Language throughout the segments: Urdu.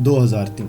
2003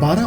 12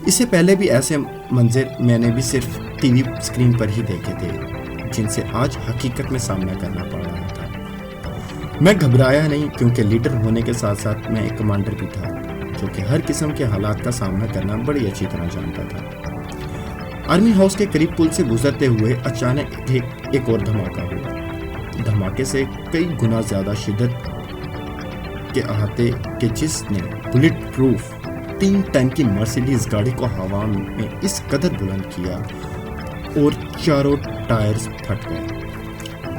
اس سے پہلے بھی ایسے منظر میں نے بھی صرف ٹی وی اسکرین پر ہی دیکھے تھے، جن سے آج حقیقت میں سامنا کرنا پڑ رہا تھا۔ میں گھبرایا نہیں، کیونکہ لیڈر ہونے کے ساتھ ساتھ میں ایک کمانڈر بھی تھا، جو کہ ہر قسم کے حالات کا سامنا کرنا بڑی اچھی طرح جانتا تھا۔ آرمی ہاؤس کے قریب پل سے گزرتے ہوئے اچانک ایک اور دھماکہ ہوا۔ دھماکے سے کئی گنا زیادہ شدت کے احاطے کے، جس نے بلٹ پروف 3 ٹن کی مرسیڈیز گاڑی کو ہوا میں اس قدر بلند کیا اور چاروں ٹائرز پھٹ گئے۔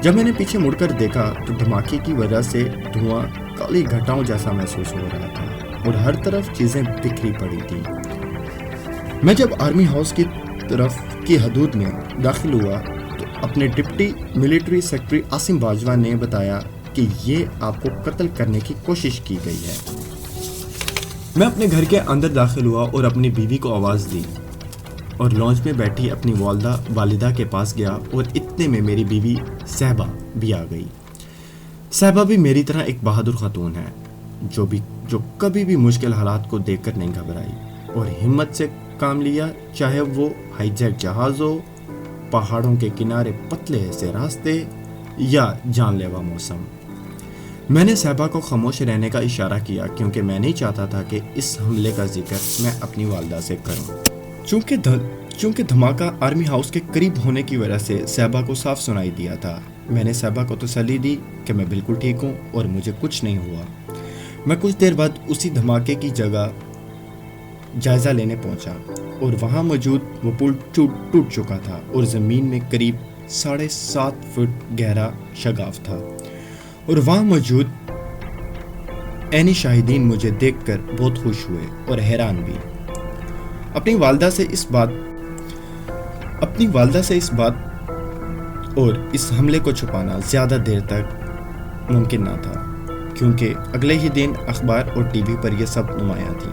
جب میں نے پیچھے مڑ کر دیکھا تو دھماکے کی وجہ سے دھواں کالی گھٹاؤں جیسا محسوس ہو رہا تھا اور ہر طرف چیزیں بکھری پڑی تھیں۔ میں جب آرمی ہاؤس کی طرف کی حدود میں داخل ہوا تو اپنے deputy military secretary Asim Bajwa نے بتایا کہ یہ آپ کو قتل کرنے کی کوشش کی گئی ہے۔ میں اپنے گھر کے اندر داخل ہوا اور اپنی بیوی کو آواز دی اور لانچ میں بیٹھی اپنی والدہ کے پاس گیا، اور اتنے میں میری بیوی صحبہ بھی آ گئی۔ صحبہ بھی میری طرح ایک بہادر خاتون ہے، جو کبھی بھی مشکل حالات کو دیکھ کر نہیں گھبرائی اور ہمت سے کام لیا، چاہے وہ ہائی جیٹ جہاز ہو، پہاڑوں کے کنارے پتلے سے راستے یا جان لیوا موسم۔ میں نے صحبہ کو خاموش رہنے کا اشارہ کیا، کیونکہ میں نہیں چاہتا تھا کہ اس حملے کا ذکر میں اپنی والدہ سے کروں۔ چونکہ دھماکہ آرمی ہاؤس کے قریب ہونے کی وجہ سے صحبہ کو صاف سنائی دیا تھا، میں نے صحبہ کو تسلی دی کہ میں بالکل ٹھیک ہوں اور مجھے کچھ نہیں ہوا۔ میں کچھ دیر بعد اسی دھماکے کی جگہ جائزہ لینے پہنچا، اور وہاں موجود وہ پل ٹوٹ چکا تھا اور زمین میں قریب 7.5 فٹ گہرا شگاف تھا، اور وہاں موجود عینی شاہدین مجھے دیکھ کر بہت خوش ہوئے اور حیران بھی۔ اپنی والدہ سے اس بات اور اس حملے کو چھپانا زیادہ دیر تک ممکن نہ تھا، کیونکہ اگلے ہی دن اخبار اور ٹی وی پر یہ سب نمایاں تھی،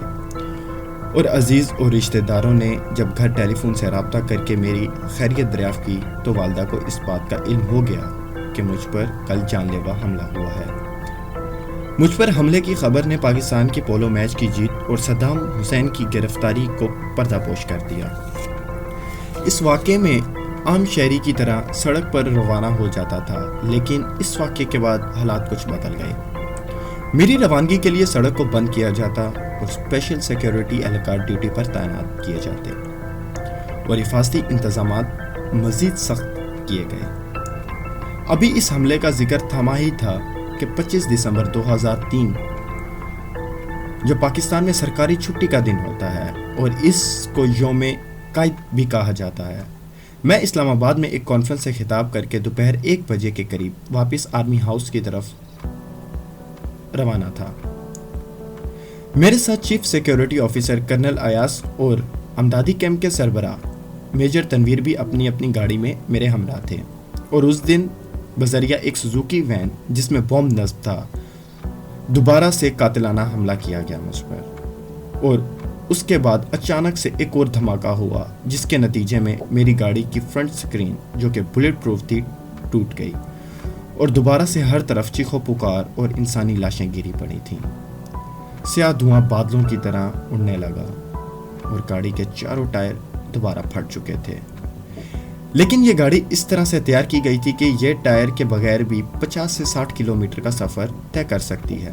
اور عزیز اور رشتہ داروں نے جب گھر ٹیلی فون سے رابطہ کر کے میری خیریت دریافت کی تو والدہ کو اس بات کا علم ہو گیا کہ مجھ پر کل جان لیوا حملہ ہوا ہے۔ مجھ پر حملے کی خبر نے پاکستان کی پولو میچ کی جیت اور صدام حسین کی گرفتاری کو پردہ پوش کر دیا۔ اس واقعے میں عام شہری کی طرح سڑک پر روانہ ہو جاتا تھا، لیکن اس واقعے کے بعد حالات کچھ بدل گئے۔ میری روانگی کے لیے سڑک کو بند کیا جاتا اور اسپیشل سیکیورٹی اہلکار ڈیوٹی پر تعینات کیے جاتے، اور حفاظتی انتظامات مزید سخت کیے گئے۔ ابھی اس حملے کا ذکر تھما ہی تھا کہ 25 دسمبر 2003 جو پاکستان میں سرکاری چھٹی کا دن ہوتا ہے اور اس کو یوم قائد بھی کہا جاتا ہے، میں اسلام آباد میں ایک کانفرنس سے خطاب کر کے دوپہر 1 بجے کے قریب واپس آرمی ہاؤس کی طرف روانہ تھا۔ میرے ساتھ chief security officer colonel Ayaz اور امدادی کیمپ کے سربراہ میجر تنویر بھی اپنی اپنی گاڑی میں میرے ہمراہ تھے، اور اس دن بذریعہ ایک سوزوکی وین جس میں بم نصب تھا دوبارہ سے قاتلانہ حملہ کیا گیا مجھ پر، اور اس کے بعد اچانک سے ایک اور دھماکہ ہوا، جس کے نتیجے میں میری گاڑی کی فرنٹ سکرین جو کہ بلٹ پروف تھی ٹوٹ گئی، اور دوبارہ سے ہر طرف چیخو پکار اور انسانی لاشیں گری پڑی تھیں۔ سیاہ دھواں بادلوں کی طرح اڑنے لگا اور گاڑی کے چاروں ٹائر دوبارہ پھٹ چکے تھے، لیکن یہ گاڑی اس طرح سے تیار کی گئی تھی کہ یہ ٹائر کے بغیر بھی 50 سے 60 کلومیٹر کا سفر طے کر سکتی ہے۔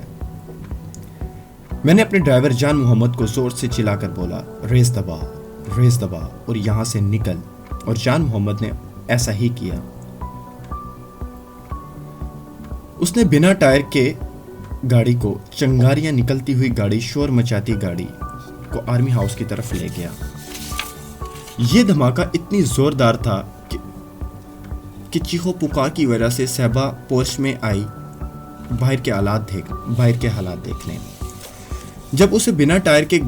میں نے اپنے ڈرائیور جان محمد کو زور سے چلا کر بولا، ریس دبا اور یہاں سے نکل، اور جان محمد نے ایسا ہی کیا۔ اس نے بنا ٹائر کے گاڑی کو، چنگاریاں نکلتی ہوئی گاڑی، شور مچاتی گاڑی کو آرمی ہاؤس کی طرف لے گیا۔ یہ دھماکہ اتنی زوردار تھا کہ چیخو پکار کی وجہ سے صحبہ پوش میں آئی باہر کے حالات دیکھنے۔ جب اسے بنا ٹائر کے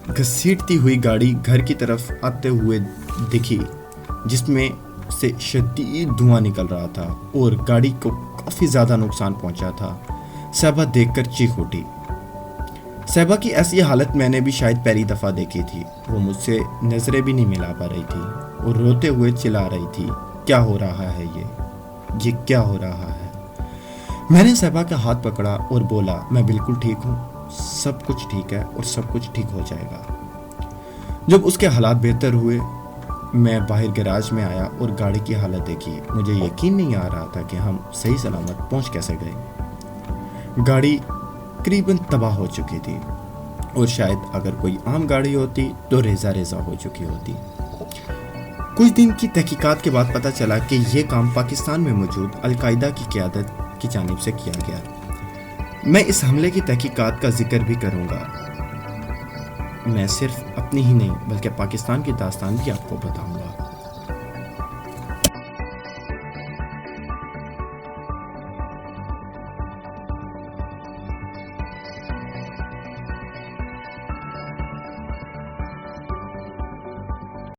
گھسیٹتی ہوئی گاڑی گھر کی طرف آتے ہوئے دکھی، جس میں سے شدید دھواں نکل رہا تھا اور گاڑی کو کافی زیادہ نقصان پہنچا تھا، صحبہ دیکھ کر چیخ اٹھی۔ صحبہ کی ایسی حالت میں نے بھی شاید پہلی دفعہ دیکھی تھی۔ وہ مجھ سے نظریں بھی نہیں ملا پا رہی تھی اور روتے ہوئے چلا رہی تھی، کیا ہو رہا ہے یہ کیا ہو رہا ہے؟ میں نے صحبہ کا ہاتھ پکڑا اور بولا، میں بالکل ٹھیک ہوں، سب کچھ ٹھیک ہے اور سب کچھ ٹھیک ہو جائے گا۔ جب اس کے حالات بہتر ہوئے میں باہر گیراج میں آیا اور گاڑی کی حالت دیکھی. مجھے یقین نہیں آ رہا تھا کہ ہم صحیح سلامت پہنچ کیسے گئے. گاڑی قریباً تباہ ہو چکی تھی اور شاید اگر کوئی عام گاڑی ہوتی تو ریزہ ریزہ ہو چکی ہوتی. کچھ دن کی تحقیقات کے بعد پتہ چلا کہ یہ کام پاکستان میں موجود القاعدہ کی قیادت کی جانب سے کیا گیا. میں اس حملے کی تحقیقات کا ذکر بھی کروں گا. میں صرف اپنی ہی نہیں بلکہ پاکستان کی داستان بھی آپ کو بتاؤں گا.